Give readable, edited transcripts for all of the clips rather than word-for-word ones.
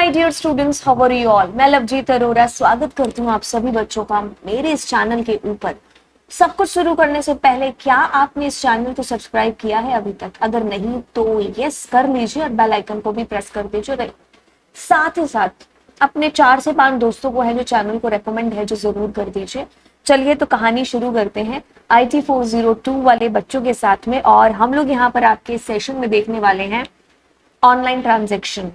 My dear students, how are you all. मैं लवजीत अरोरा स्वागत करती हूँ आप सभी बच्चों का मेरे इस चैनल के ऊपर। सब कुछ शुरू करने से पहले क्या आपने इस चैनल को सब्सक्राइब किया है अभी तक? अगर नहीं तो यस कर लीजिए और बेल आइकन को भी प्रेस कर दीजिए। साथ ही साथ अपने 4 से 5 दोस्तों को है जो चैनल को रेकमेंड है जो जरूर कर दीजिए। चलिए तो कहानी शुरू करते हैं IT 402 वाले बच्चों के साथ में। और हम लोग यहाँ पर आपके सेशन में देखने वाले हैं ऑनलाइन ट्रांजैक्शन,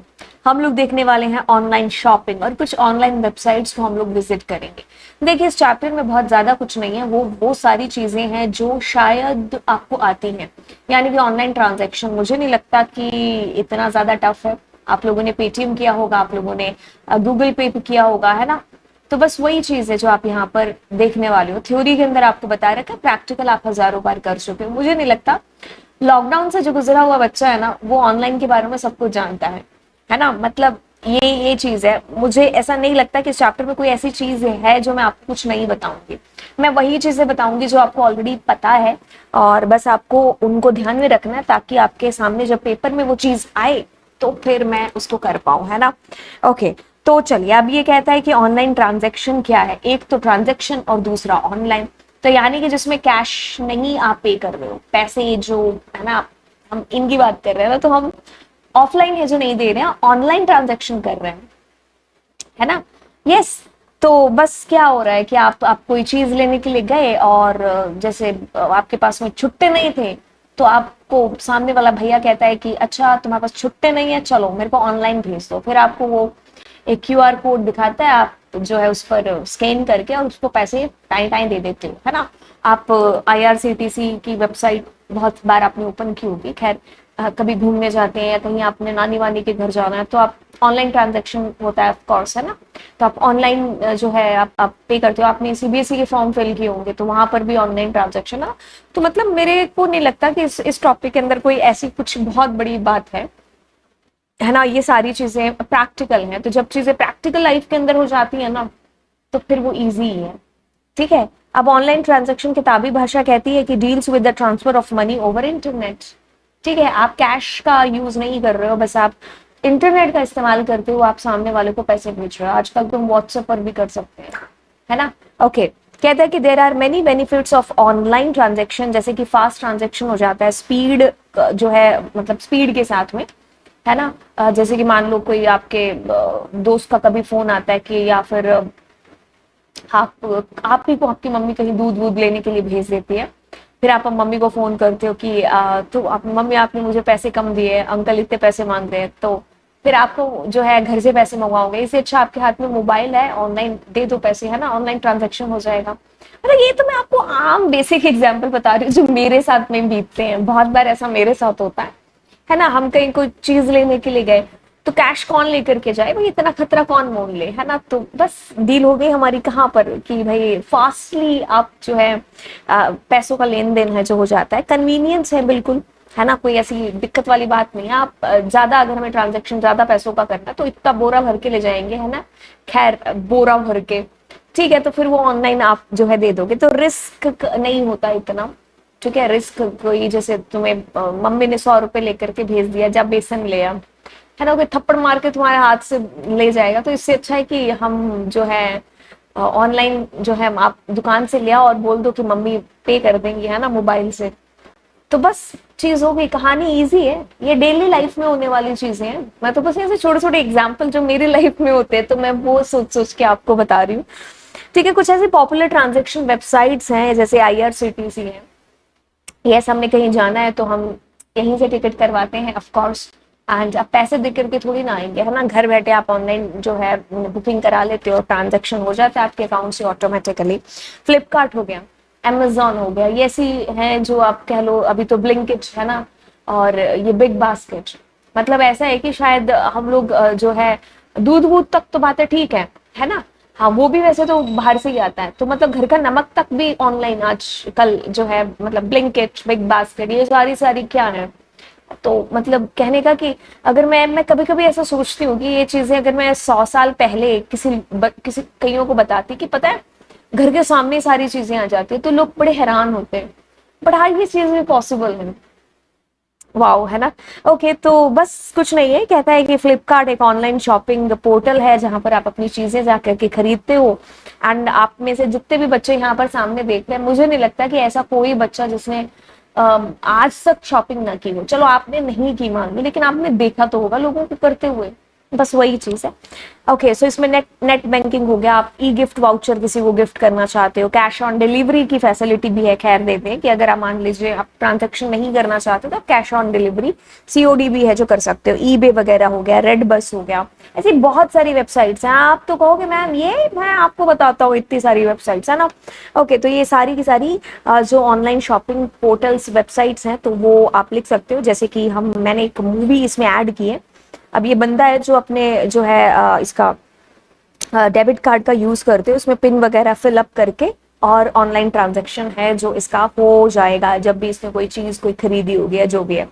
हम लोग देखने वाले हैं ऑनलाइन शॉपिंग और कुछ ऑनलाइन वेबसाइट्स को हम लोग विजिट करेंगे। देखिए इस चैप्टर में बहुत ज्यादा कुछ नहीं है, वो सारी चीजें हैं जो शायद आपको आती हैं। यानी कि ऑनलाइन ट्रांजैक्शन मुझे नहीं लगता कि इतना ज्यादा टफ है। आप लोगों ने पेटीएम किया होगा, आप लोगों ने गूगल पे किया होगा, है ना। तो बस वही चीज है जो आप यहाँ पर देखने वाले हो। थ्योरी के अंदर आपको बताया रखा है, प्रैक्टिकल आप हजारों बार कर चुके हो। मुझे नहीं लगता लॉकडाउन से जो गुजरा हुआ बच्चा है ना, वो ऑनलाइन के बारे में सब कुछ जानता है ना। मतलब ये चीज है। मुझे ऐसा नहीं लगता कि इस चैप्टर में कोई ऐसी चीज है जो मैं आपको कुछ नहीं बताऊंगी। मैं वही चीजें बताऊंगी जो आपको ऑलरेडी पता है, और बस आपको उनको ध्यान में रखना है ताकि आपके सामने जब पेपर में वो चीज आए तो फिर मैं उसको कर पाऊं, है ना। ओके, तो चलिए अब ये कहता है कि ऑनलाइन ट्रांजैक्शन क्या है। एक तो ट्रांजैक्शन और दूसरा ऑनलाइन। तो यानी कि जिसमें कैश नहीं आप पे कर रहे हो, पैसे जो है ना, हम इनकी बात कर रहे हैं ना, तो हम ऑफलाइन है जो नहीं दे रहे हैं, ऑनलाइन ट्रांजैक्शन कर रहे हैं, है ना। यस। तो बस क्या हो रहा है कि आप कोई चीज लेने के लिए गए और जैसे आपके पास में छुट्टे नहीं थे, तो आपको सामने वाला भैया कहता है कि अच्छा तुम्हारे पास छुट्टे नहीं है, चलो मेरे को ऑनलाइन भेज दो। फिर आपको वो एक QR कोड दिखाता है, आप जो है उस पर स्कैन करके और उसको पैसे टाइम टाइम दे देते हो, है ना। आप IRCTC की वेबसाइट बहुत बार आपने ओपन की होगी। खैर कभी घूमने जाते हैं या कहीं आपने नानी वानी के घर जाना है तो आप ऑनलाइन ट्रांजैक्शन होता है ऑफ कोर्स, है ना। तो आप ऑनलाइन जो है आप पे करते हो। आपने CBSE के फॉर्म फिल किए होंगे तो वहां पर भी ऑनलाइन ट्रांजैक्शन है। तो मतलब मेरे को नहीं लगता कि इस टॉपिक के अंदर कोई ऐसी कुछ बहुत बड़ी बात है ना। ये सारी चीजें प्रैक्टिकल हैं, तो जब चीजें प्रैक्टिकल लाइफ के अंदर हो जाती है ना तो फिर वो इजी ही है। ठीक है। अब ऑनलाइन ट्रांजैक्शन किताबी भाषा कहती है कि deals with the transfer of money over internet. ठीक है, आप कैश का यूज नहीं कर रहे हो, बस आप इंटरनेट का इस्तेमाल करते हो, आप सामने वाले को पैसे भेज रहे हो। आजकल तुम व्हाट्सएप पर भी कर सकते हैं, है ना। ओके, कहता है कि there are many benefits of online transaction, जैसे कि फास्ट ट्रांजैक्शन हो जाता है, स्पीड जो है मतलब स्पीड के साथ में, है ना। जैसे कि मान लो कोई आपके दोस्त का कभी फोन आता है कि, या फिर आप ही को आपकी मम्मी कहीं दूध वूध लेने के लिए भेज देती है। फिर आप मम्मी को फोन करते हो कि तो आप मम्मी आपने मुझे पैसे कम दिए, अंकल इतने पैसे मांग रहे हैं, तो फिर आपको जो है घर से पैसे मंगवाओगे। इससे अच्छा आपके हाथ में मोबाइल है, ऑनलाइन दे दो पैसे, है ना, ऑनलाइन ट्रांजैक्शन हो जाएगा। मतलब ये तो मैं आपको आम बेसिक एग्जाम्पल बता रही हूँ जो मेरे साथ में बीतते हैं। बहुत बार ऐसा मेरे साथ होता है ना। हम कहीं कोई चीज लेने के लिए गए तो कैश कौन लेकर के जाए भाई, इतना खतरा कौन मोल ले, है ना। तो बस डील हो गई हमारी कहाँ पर कि भाई फास्टली आप जो है पैसों का लेन देन है जो हो जाता है, कन्वीनियंस है बिल्कुल, है ना। कोई ऐसी दिक्कत वाली बात नहीं है। आप ज्यादा अगर हमें ट्रांजेक्शन ज्यादा पैसों का करना है तो इतना बोरा भर के ले जाएंगे, है ना। खैर बोरा भर के ठीक है, तो फिर वो ऑनलाइन आप जो है दे दोगे तो रिस्क नहीं होता इतना। ठीक है, रिस्क कोई जैसे तुम्हें मम्मी ने 100 रुपए लेकर के भेज दिया, जब बेसन ले आ, है ना, कोई थप्पड़ मार के तुम्हारे हाथ से ले जाएगा। तो इससे अच्छा है कि हम जो है ऑनलाइन जो है आप दुकान से ले आओ और बोल दो कि मम्मी पे कर देंगी, है ना, मोबाइल से। तो बस चीज हो गई, कहानी इजी है। ये डेली लाइफ में होने वाली चीजें हैं। मैं तो बस ऐसे छोटे छोटे एग्जाम्पल जो मेरी लाइफ में होते हैं तो मैं वो सोच सोच के आपको बता रही हूँ। ठीक है, कुछ ऐसी पॉपुलर ट्रांजेक्शन वेबसाइट्स हैं जैसे IRCTC है। यस, हमने कहीं जाना है तो हम यहीं से टिकट करवाते हैं ऑफ कोर्स। एंड आप पैसे दे करके थोड़ी ना आएंगे, है ना। घर बैठे आप ऑनलाइन जो है बुकिंग करा लेते हो, ट्रांजैक्शन हो जाता है आपके अकाउंट से ऑटोमेटिकली। फ्लिपकार्ट हो गया, Amazon हो गया, ये ऐसी हैं जो आप कह लो। अभी तो ब्लिंकिट है ना, और ये बिग बास्केट। मतलब ऐसा है कि शायद हम लोग जो है दूध वूध तक तो बातें ठीक है ना। हाँ, वो भी वैसे तो बाहर से ही आता है, तो मतलब घर का नमक तक भी ऑनलाइन आजकल जो है, मतलब ब्लिंकिट, बिग बास्केट, ये सारी सारी क्या है। तो मतलब कहने का कि अगर मैं कभी कभी ऐसा सोचती हूँ कि ये चीजें अगर मैं 100 साल पहले किसी कईयों को बताती कि पता है घर के सामने सारी चीजें आ जाती है, तो लोग बड़े हैरान होते हैं। बट हाँ, ये चीज भी पॉसिबल है। वाओ, है ना। ओके, तो बस कुछ नहीं है, कहता है कि फ्लिपकार्ट एक ऑनलाइन शॉपिंग पोर्टल है जहां पर आप अपनी चीजें जाकर के खरीदते हो। एंड आप में से जितने भी बच्चे यहाँ पर सामने देख रहे हैं, मुझे नहीं लगता कि ऐसा कोई बच्चा जिसने आज तक शॉपिंग ना की हो। चलो आपने नहीं की मान लो, लेकिन आपने देखा तो होगा लोगों को करते हुए, बस वही चीज है। ओके, सो इसमें नेट बैंकिंग हो गया, आप ई गिफ्ट वाउचर किसी को गिफ्ट करना चाहते हो, कैश ऑन डिलीवरी की फैसिलिटी भी है, खैर देते हैं कि अगर आप मान लीजिए आप ट्रांजेक्शन नहीं करना चाहते तो कैश ऑन डिलीवरी सीओडी भी है जो कर सकते हो। ईबे वगैरह हो गया, रेड बस हो गया, ऐसी बहुत सारी वेबसाइट्स हैं। आप तो कहोगे मैम ये मैं आपको बताता हूँ, इतनी सारी वेबसाइट्स है ना। ओके, तो ये सारी की सारी जो ऑनलाइन शॉपिंग पोर्टल्स वेबसाइट्स हैं तो वो आप लिख सकते हो। जैसे कि मैंने एक मूवी इसमें ऐड की है। अब ये बंदा है जो अपने जो है इसका डेबिट कार्ड का यूज करते हैं, उसमें पिन वगैरह फिल अप करके और ऑनलाइन ट्रांजैक्शन है जो इसका हो जाएगा जब भी इसने कोई चीज कोई खरीदी होगी या जो भी है।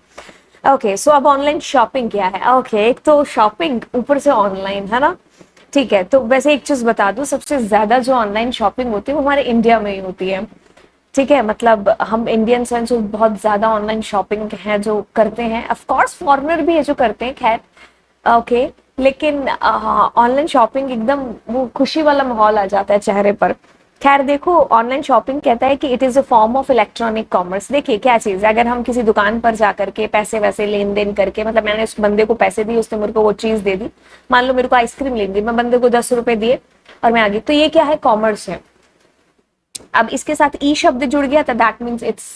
ओके, सो अब ऑनलाइन शॉपिंग क्या है। ओके, एक तो शॉपिंग ऊपर से ऑनलाइन, है ना। ठीक है, तो वैसे एक चीज बता दूं, सबसे ज्यादा जो ऑनलाइन शॉपिंग होती है वो हमारे इंडिया में ही होती है। ठीक है, मतलब हम इंडियंस हैं जो बहुत ज्यादा ऑनलाइन शॉपिंग है जो करते हैं। ऑफ कोर्स फॉरेनर भी है जो करते हैं, खैर ओके, लेकिन ऑनलाइन शॉपिंग एकदम वो खुशी वाला माहौल आ जाता है चेहरे पर। खैर देखो, ऑनलाइन शॉपिंग कहता है कि it is a form of electronic commerce. देखिए क्या चीज है, अगर हम किसी दुकान पर जाकर के पैसे वैसे लेन देन करके, मतलब मैंने उस बंदे को पैसे दिए, उसने मेरे को वो चीज दे दी। मान लो मेरे को आइसक्रीम लेनी, मैं बंदे को 10 रुपए दिए और मैं आ गई, तो ये क्या है, कॉमर्स है। अब इसके साथ ई शब्द जुड़ गया तो दैट मीन्स इट्स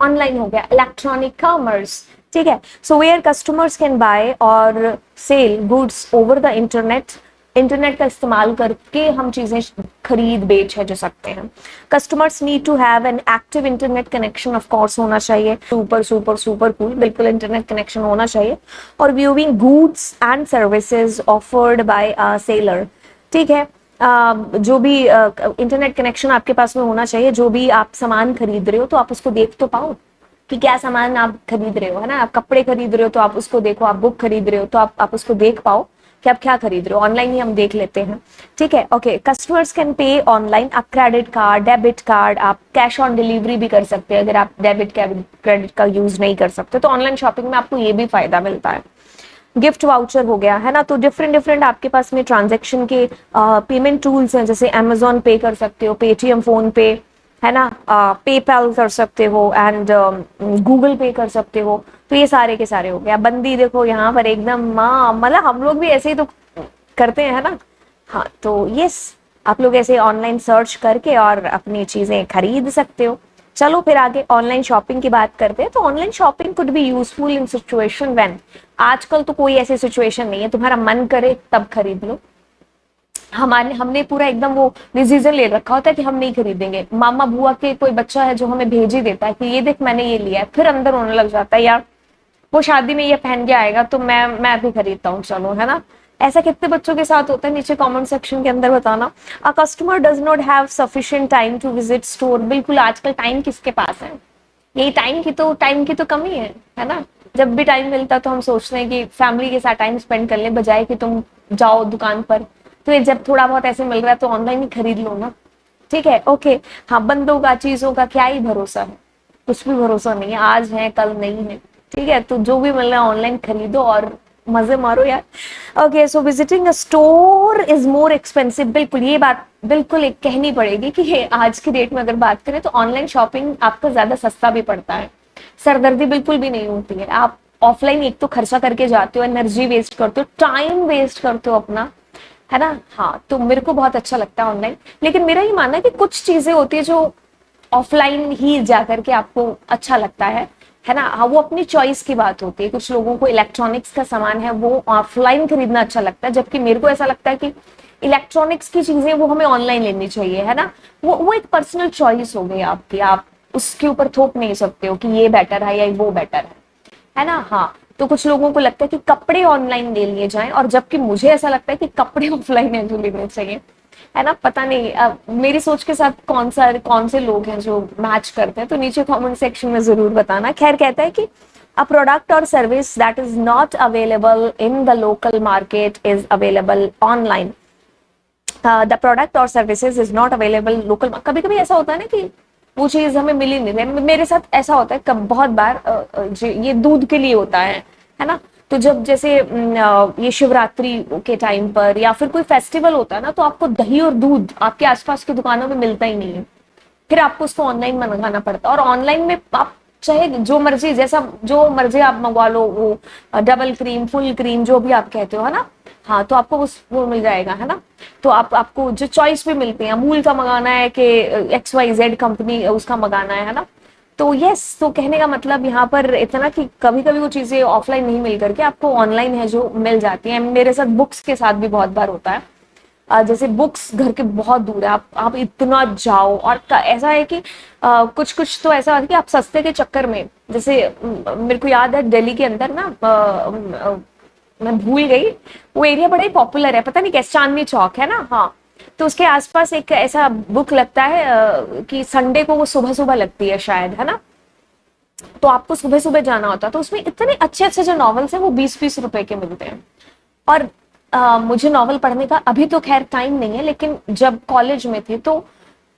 ऑनलाइन हो गया, इलेक्ट्रॉनिक कॉमर्स। ठीक है, so where customers can buy or sell goods over the internet. Internet का इस्तेमाल करके हम चीजें खरीद बेच है जो सकते हैं। Customers need to have an active internet connection, of course होना चाहिए, सुपर सुपर सुपर कूल, बिल्कुल इंटरनेट कनेक्शन होना चाहिए। और viewing goods and services offered by seller. ठीक है, जो भी इंटरनेट कनेक्शन आपके पास में होना चाहिए। जो भी आप सामान खरीद रहे हो तो आप उसको देख तो पाओ कि क्या सामान आप खरीद रहे हो, है ना। आप कपड़े खरीद रहे हो तो आप उसको देखो, आप बुक खरीद रहे हो तो आप उसको देख पाओ कि आप क्या खरीद रहे हो। ऑनलाइन ही हम देख लेते हैं। ठीक है, okay, customers can pay online. आप क्रेडिट कार्ड, डेबिट कार्ड, आप कैश ऑन डिलीवरी भी कर सकते हैं अगर आप डेबिट क्रेडिट का यूज नहीं कर सकते। तो ऑनलाइन शॉपिंग में आपको ये भी फायदा मिलता है। गिफ्ट वाउचर हो गया, है ना। तो डिफरेंट डिफरेंट आपके पास में ट्रांजैक्शन के पेमेंट टूल्स हैं, जैसे अमेजोन पे कर सकते हो, पेटीएम, फोन पे, है ना, पेपैल कर सकते हो एंड गूगल पे कर सकते हो। तो ये सारे के सारे हो गया। बंदी देखो यहाँ पर एकदम मतलब हम लोग भी ऐसे ही तो करते हैं, है ना। हाँ, तो यस, आप लोग ऐसे ऑनलाइन सर्च करके और अपनी चीजें खरीद सकते हो। चलो फिर आगे ऑनलाइन शॉपिंग की बात करते हैं। तो online shopping could be useful in situation when, आजकल तो कोई ऐसी सिचुएशन नहीं है, तुम्हारा मन करे तब खरीद लो। हमने पूरा एकदम वो डिसीजन ले रखा होता है कि हम नहीं खरीदेंगे। मामा बुआ के कोई बच्चा है जो हमें भेज ही देता है कि ये देख मैंने ये लिया है, फिर अंदर होने लग जाता है यार वो शादी में ये पहन के आएगा तो मैं भी खरीदता हूँ, चलो, है ना। ऐसा कितने बच्चों के साथ होता है, नीचे कमेंट सेक्शन के अंदर बताना। A customer does not have sufficient time to visit store. बिल्कुल, आजकल टाइम किसके पास है, यही टाइम की तो कमी है ना। जब भी टाइम मिलता है तो हम सोचते हैं कि फैमिली के साथ टाइम स्पेंड कर ले, बजाय कि तुम जाओ दुकान पर। तो ये जब थोड़ा बहुत ऐसे मिल रहा है तो ऑनलाइन ही खरीद लो ना। ठीक है, ओके। हाँ, बंदों का चीजों का क्या ही भरोसा है, कुछ भी भरोसा नहीं है, आज है कल नहीं है। ठीक है, तो जो भी मिल रहा है ऑनलाइन खरीदो और मजे मारो यार। Okay, so visiting a store is more expensive. बिल्कुल, ये बात बिल्कुल एक कहनी पड़ेगी कि आज की डेट में अगर बात करें तो ऑनलाइन शॉपिंग आपको ज्यादा सस्ता भी पड़ता है, सरदर्दी बिल्कुल भी नहीं होती है। आप ऑफलाइन एक तो खर्चा करके जाते हो, एनर्जी वेस्ट करते हो, टाइम वेस्ट करते हो अपना, है ना। हाँ, तो मेरे को बहुत अच्छा लगता है ऑनलाइन, लेकिन मेरा ये मानना है कि कुछ चीजें होती है जो ऑफलाइन ही जाकर के आपको अच्छा लगता है ना। हाँ, वो अपनी चॉइस की बात होती है। कुछ लोगों को इलेक्ट्रॉनिक्स का सामान है वो ऑफलाइन खरीदना अच्छा लगता है, जबकि मेरे को ऐसा लगता है कि इलेक्ट्रॉनिक्स की चीजें वो हमें ऑनलाइन लेनी चाहिए, है ना। वो एक पर्सनल चॉइस हो गई आपकी, आप उसके ऊपर थोप नहीं सकते हो कि ये बेटर है या वो बेटर है ना। हाँ, तो कुछ लोगों को लगता है कि कपड़े ऑनलाइन ले लिए जाएं, और जबकि मुझे ऐसा लगता है कि कपड़े ऑफलाइन है जो लेने चाहिए, है ना। पता नहीं मेरी सोच के साथ कौन से लोग हैं जो मैच करते हैं, तो नीचे कमेंट सेक्शन में जरूर बताना। खैर, कहता है कि a product or service that is not available in the local market is available online. The product or services is not available local. कभी कभी ऐसा होता है ना कि वो चीज हमें मिल ही नहीं रही। मेरे साथ ऐसा होता है कब बहुत बार, ये दूध के लिए होता है ना। तो जब जैसे ये शिवरात्रि के टाइम पर या फिर कोई फेस्टिवल होता है ना, तो आपको दही और दूध आपके आसपास की दुकानों में मिलता ही नहीं है, फिर आपको उसको ऑनलाइन मंगाना पड़ता है। और ऑनलाइन में आप चाहे जो मर्जी, जैसा जो मर्जी आप मंगवा लो, वो डबल क्रीम, फुल क्रीम, जो भी आप कहते हो, है ना। हाँ, तो आपको वो मिल जाएगा, है ना। तो आपको जो चॉइस भी मिलती है, अमूल का मंगाना है कि XYZ कंपनी उसका मंगाना है ना। तो यस, तो कहने का मतलब यहाँ पर इतना कि कभी कभी वो चीजें ऑफलाइन नहीं मिल करके आपको ऑनलाइन है जो मिल जाती है। मेरे साथ बुक्स के साथ भी बहुत बार होता है। जैसे बुक्स घर के बहुत दूर है, आप इतना जाओ, और ऐसा है कि कुछ कुछ तो ऐसा है कि आप सस्ते के चक्कर में, जैसे मेरे को याद है दिल्ली के अंदर ना, मैं भूल गई, वो एरिया बड़ा ही पॉपुलर है, पता नहीं कैसे, चांदनी चौक है ना, हाँ। तो उसके आसपास एक ऐसा बुक लगता है कि संडे को वो सुबह सुबह लगती है शायद, है ना। तो आपको सुबह सुबह जाना होता है, तो उसमें इतने अच्छे अच्छे जो नॉवेल्स हैं वो 20-20 रुपए के मिलते हैं। और मुझे नॉवल पढ़ने का अभी तो खैर टाइम नहीं है, लेकिन जब कॉलेज में थे तो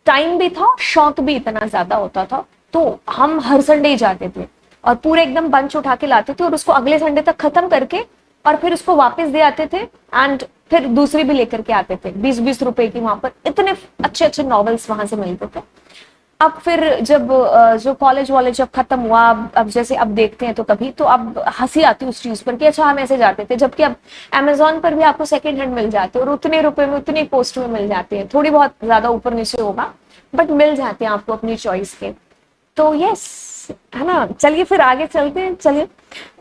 टाइम भी था, शौक भी इतना ज्यादा होता था, तो हम हर संडे ही जाते थे और पूरे एकदम बंच उठा के लाते थे और उसको अगले संडे तक खत्म करके और फिर उसको वापस दे आते थे, एंड फिर दूसरी भी लेकर के आते थे। 20-20 रुपए की वहां पर इतने अच्छे अच्छे नॉवेल्स वहां से मिलते थे। अब फिर जब जो कॉलेज वॉलेज जब खत्म हुआ, अब जैसे अब देखते हैं तो कभी तो अब हंसी आती उस चीज पर कि अच्छा हम ऐसे जाते थे, जबकि अब अमेजोन पर भी आपको सेकंड हैंड मिल जाते हैं और उतने रुपए में उतने पोस्ट में मिल जाते हैं, थोड़ी बहुत ज्यादा ऊपर नीचे होगा बट मिल जाते हैं आपको अपनी चॉइस के। तो यस, है ना। चलिए फिर आगे चलते हैं, चलिए।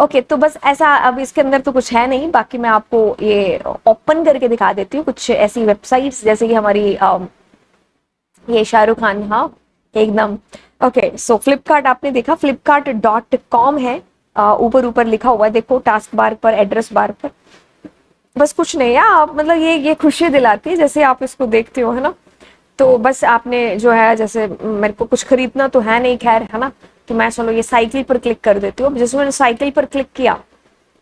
ओके, तो बस ऐसा, अब इसके अंदर तो कुछ है नहीं, बाकी मैं आपको ये ओपन करके दिखा देती हूँ कुछ ऐसी वेबसाइट्स, जैसे कि हमारी ये शाहरुख खान, हाँ एकदम। ओके, सो फ्लिपकार्ट आपने देखा, flipkart.com है, ऊपर ऊपर लिखा हुआ है, देखो टास्क बार पर, एड्रेस बार पर। बस कुछ नहीं है, आप मतलब ये खुशी दिलाती है जैसे आप इसको देखते हो, है ना। तो बस आपने जो है, जैसे मेरे को कुछ खरीदना तो है नहीं खैर, है ना, तो मैं चलो ये साइकिल पर क्लिक कर देती हूँ। जैसे मैंने साइकिल पर क्लिक किया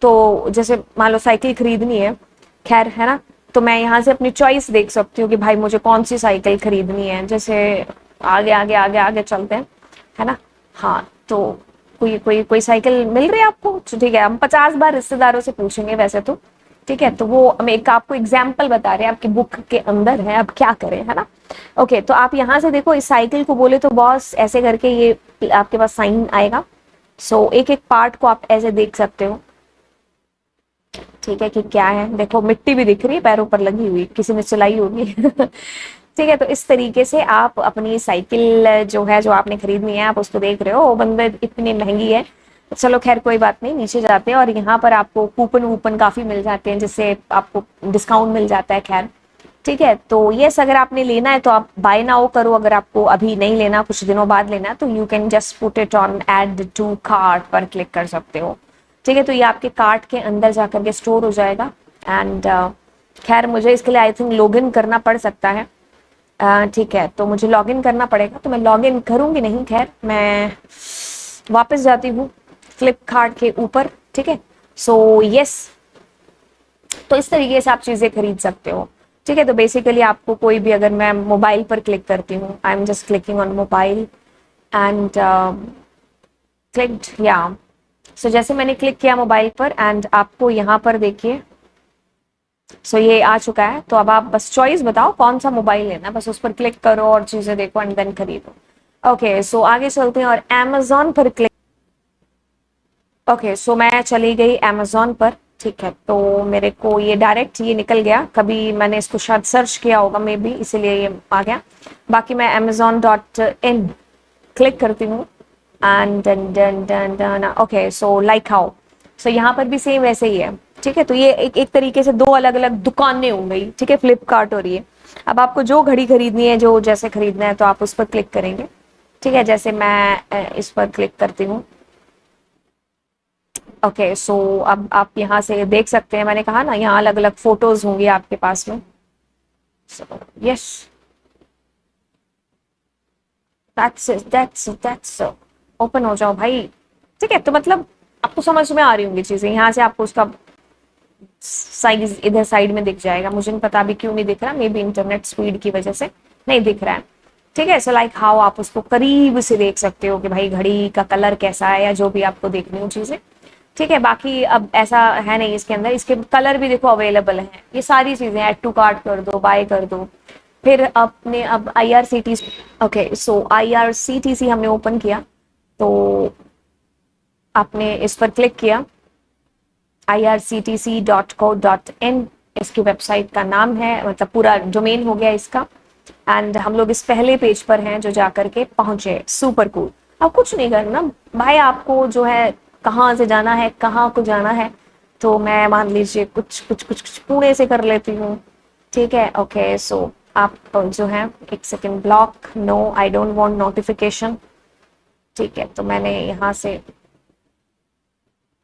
तो जैसे मान लो साइकिल खरीदनी है, खैर, है ना, तो मैं यहाँ से अपनी चॉइस देख सकती हूँ कि भाई मुझे कौन सी साइकिल खरीदनी है। जैसे आगे आगे आगे आगे चलते हैं, है ना। हाँ, तो कोई कोई कोई साइकिल मिल रही है आपको, तो ठीक है, हम 50 बार रिश्तेदारों से पूछेंगे वैसे तो, ठीक है। तो वो हम एक आपको एग्जाम्पल बता रहे हैं, आपकी बुक के अंदर है, अब क्या करें, है ना। ओके, तो आप यहाँ से देखो, इस साइकिल को बोले तो बॉस ऐसे करके ये आपके पास साइन आएगा। सो एक एक पार्ट को आप ऐसे देख सकते हो, ठीक है, कि क्या है। देखो मिट्टी भी दिख रही है पैरों पर लगी हुई, किसी ने चलाई होगी ठीक है, तो इस तरीके से आप अपनी साइकिल जो है, जो आपने खरीदनी है, आप उसको देख रहे हो, वो बंदे इतनी महंगी है। चलो खैर कोई बात नहीं, नीचे जाते हैं और यहाँ पर आपको कूपन वूपन काफी मिल जाते हैं, जिससे आपको डिस्काउंट मिल जाता है, खैर ठीक है। तो यस, अगर आपने लेना है तो आप बाय नाउ करो, अगर आपको अभी नहीं लेना, कुछ दिनों बाद लेना है, तो you can just put it on add to cart पर क्लिक कर सकते हो, ठीक है। तो ये आपके कार्ट के अंदर जाकर के स्टोर हो जाएगा। एंड खैर मुझे इसके लिए आई थिंक लॉग इन करना पड़ सकता है, ठीक है, तो मुझे लॉग इन करना पड़ेगा, तो मैं लॉग इन करूंगी नहीं, खैर मैं वापस जाती हूँ फ्लिपकार्ट के ऊपर, ठीक है। सो यस, तो इस तरीके से आप चीजें खरीद सकते हो, ठीक है। तो बेसिकली आपको कोई भी, अगर मैं मोबाइल पर क्लिक करती हूँ, I am just clicking on mobile and clicked, या सो जैसे मैंने क्लिक किया मोबाइल पर, एंड आपको यहाँ पर देखिए, सो ये आ चुका है। तो अब आप बस चॉइस बताओ कौन सा मोबाइल लेना है, बस उस पर क्लिक करो और चीजें देखो एंड देन खरीदो। ओके, सो आगे चलते हैं और अमेजोन पर क्लिक। ओके, सो मैं चली गई अमेजोन पर, ठीक है। तो मेरे को ये डायरेक्ट ये निकल गया, कभी मैंने इसको शायद सर्च किया होगा मे बी, इसीलिए ये आ गया। बाकी मैं amazon.in क्लिक करती हूँ and done. Okay, so like how, so यहाँ पर भी सेम वैसे ही है, ठीक है। तो ये एक तरीके से दो अलग अलग दुकानें हो गई, ठीक है, फ्लिपकार्ट और ये। अब आपको जो घड़ी खरीदनी है, जो जैसे खरीदना है, तो आप उस पर क्लिक करेंगे, ठीक है। जैसे मैं इस पर क्लिक करती हूँ। ओके, सो अब आप यहाँ से देख सकते हैं, मैंने कहा ना यहाँ अलग अलग फोटोज होंगी आपके पास में। सो यस, दैट्स ओपन हो जाओ भाई, ठीक है। तो मतलब आपको समझ में आ रही होंगी चीजें, यहाँ से आपको उसका साइज इधर साइड में दिख जाएगा। मुझे नहीं पता अभी क्यों नहीं दिख रहा, मे बी इंटरनेट स्पीड की वजह से नहीं दिख रहा है। ठीक है। सो लाइक हाउ आप उसको करीब से देख सकते हो कि भाई घड़ी का कलर कैसा है, या जो भी आपको देखनी हो चीजें। ठीक है, बाकी अब ऐसा है नहीं इसके अंदर, इसके कलर भी देखो अवेलेबल हैं, ये सारी चीजें ऐड टू कार्ट कर दो, बाय कर दो। फिर अपने अब IRCTC, ओके सो IRCTC हमने ओपन किया, तो आपने इस पर क्लिक किया, irctc.co.in इसकी वेबसाइट का नाम है, मतलब पूरा डोमेन हो गया इसका। एंड हम लोग इस पहले पेज पर हैं जो जाकर के पहुंचे, सुपर कूल। अब कुछ नहीं करना भाई, आपको जो है कहाँ से जाना है, कहाँ को जाना है, तो मैं मान लीजिए कुछ पुणे से कर लेती हूँ। ठीक है, ओके सो आप जो है, एक second, block, no I don't want notification. ठीक है, तो मैंने यहाँ से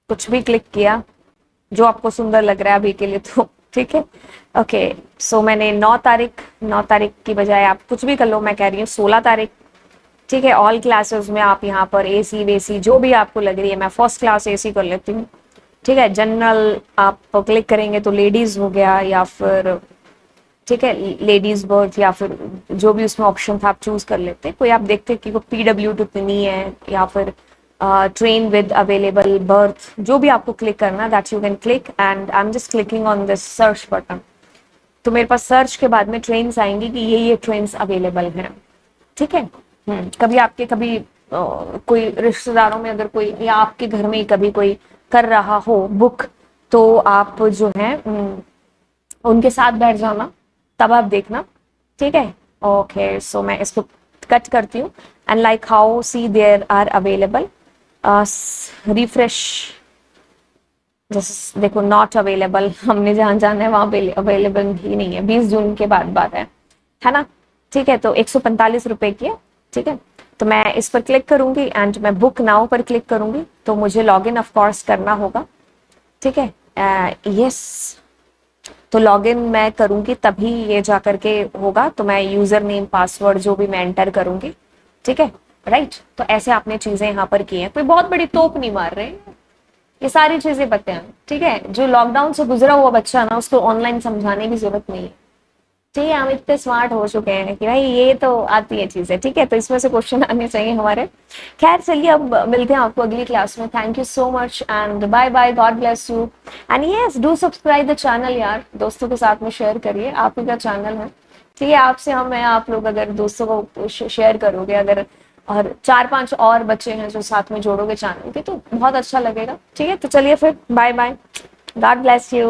कुछ भी क्लिक किया जो आपको सुंदर लग रहा है अभी के लिए, तो ठीक है। ओके सो मैंने 9 तारीख की बजाय आप कुछ भी कर लो, मैं कह रही हूँ 16 तारीख। ठीक है, ऑल क्लासेस में आप यहाँ पर AC वेसी जो भी आपको लग रही है, मैं फर्स्ट क्लास AC कर लेती हूँ। ठीक है, जनरल आप क्लिक करेंगे तो लेडीज हो गया, या फिर ठीक है लेडीज बर्थ, या फिर जो भी उसमें ऑप्शन था आप चूज कर लेते। कोई आप देखते कि कोई PW to नहीं है, या फिर ट्रेन विद अवेलेबल बर्थ, जो भी आपको क्लिक करना, that you can click. And I am just clicking on this search button, तो मेरे पास सर्च के बाद में ट्रेन्स आएंगी कि ये ट्रेन्स अवेलेबल हैं। ठीक है, कभी आपके कभी कोई रिश्तेदारों में अगर कोई, या आपके घर में कभी कोई कर रहा हो बुक, तो आप जो है उनके साथ बैठ जाना, तब आप देखना। ठीक है, ओके सो मैं इसको कट करती हूँ। And like how see there are available, refresh, जैसे देखो नॉट अवेलेबल, हमने जहां जाना है वहां अवेलेबल ही नहीं है, 20 जून के बाद बात है ना। ठीक है, तो 145 रुपए की है। ठीक है, तो मैं इस पर क्लिक करूंगी एंड मैं बुक नाउ पर क्लिक करूंगी, तो मुझे लॉग इन ऑफ कोर्स करना होगा। ठीक है, यस, तो लॉगिन मैं करूंगी तभी ये जा करके होगा, तो मैं यूजर नेम पासवर्ड जो भी मैं एंटर करूंगी। ठीक है, राइट। तो ऐसे आपने चीजें यहाँ पर की हैं, कोई बहुत बड़ी तोप नहीं मार रहे, ये सारी चीजें पता है। ठीक है, जो लॉकडाउन से गुजरा हुआ बच्चा ना, उसको ऑनलाइन समझाने की जरूरत नहीं है। ठीक है, हम इतने स्मार्ट हो चुके हैं कि भाई ये तो आती है चीजें। ठीक है, तो इसमें से क्वेश्चन आने चाहिए हमारे। खैर चलिए, अब मिलते हैं आपको अगली क्लास में। Thank you so much and bye bye, God bless you. And yes, do subscribe the channel यार, दोस्तों के साथ में शेयर करिए, आप ही का चैनल है। ठीक है, आपसे हम मैं आप लोग अगर दोस्तों को शेयर करोगे, अगर और 4-5 और बच्चे हैं जो साथ में जोड़ोगे चैनल के, तो बहुत अच्छा लगेगा। ठीक है, तो चलिए फिर bye bye, God bless you.